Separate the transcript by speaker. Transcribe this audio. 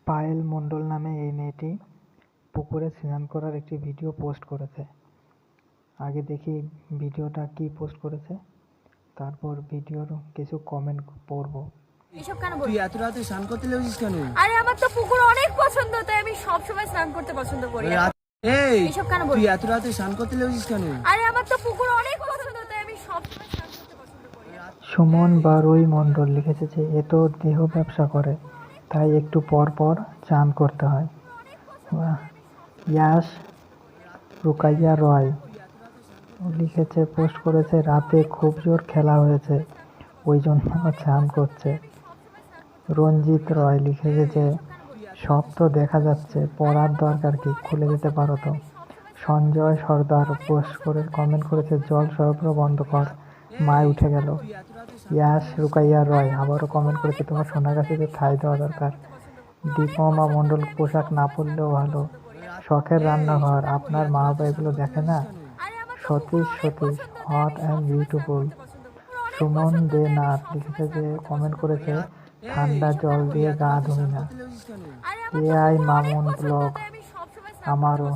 Speaker 1: পায়েল মণ্ডল নামে এই মেয়েটি পুকুরে স্নান করার একটি ভিডিও পোস্ট করেছে। আগে দেখি ভিডিওটা কি পোস্ট করেছে, তারপর ভিডিওর কিছু কমেন্ট পড়বো।
Speaker 2: এসব কেন বলছিস?
Speaker 3: তুই এত রাতে স্নান করতে লেগেছিস কেন?
Speaker 2: আরে আমার তো পুকুর অনেক পছন্দ, তাই আমি সব সময় স্নান করতে পছন্দ করি।
Speaker 3: এই
Speaker 2: এসব কেন
Speaker 3: তুই
Speaker 2: বলছিস?
Speaker 3: এত রাতে স্নান করতে লেগেছিস কেন?
Speaker 2: আরে আমার তো পুকুর অনেক পছন্দ, তাই আমি সব সময় স্নান করতে পছন্দ করি।
Speaker 1: সুমন বারুই মণ্ডল লিখেছে যে এ তো দেহ ব্যবসা করে, তাই একটু পর পর চান করতে হয়। ইয়াশ রুকাইয়া রয় লিখেছে, পোস্ট করেছে, রাতে খুব জোর খেলা হয়েছে, ওই জন্য চান করছে। রঞ্জিত রয় লিখেছে যে সব তো দেখা যাচ্ছে, পড়ার দরকার কি, খুলে দিতে পারো তো। সঞ্জয় সর্দার পোস্ট করে কমেন্ট করেছে, জল সরবরাহ বন্ধ কর, মায় উঠে গেল। ইয়াশ রুকাইয়া রয় আবারও কমেন্ট করেছে, তোমার সোনার কাছে ঠাঁই দেওয়া দরকার। দীপমা মণ্ডল, পোশাক না পরলেও ভালো, শখের রান্নাঘর, আপনার মা বাবা এগুলো দেখে না। Satish hot and beautiful. Suman Dey Nath লিখেছে যে কমেন্ট করেছে, ঠান্ডা জল দিয়ে গা ধুই না। এআই মামুন ব্লগ, আমারও।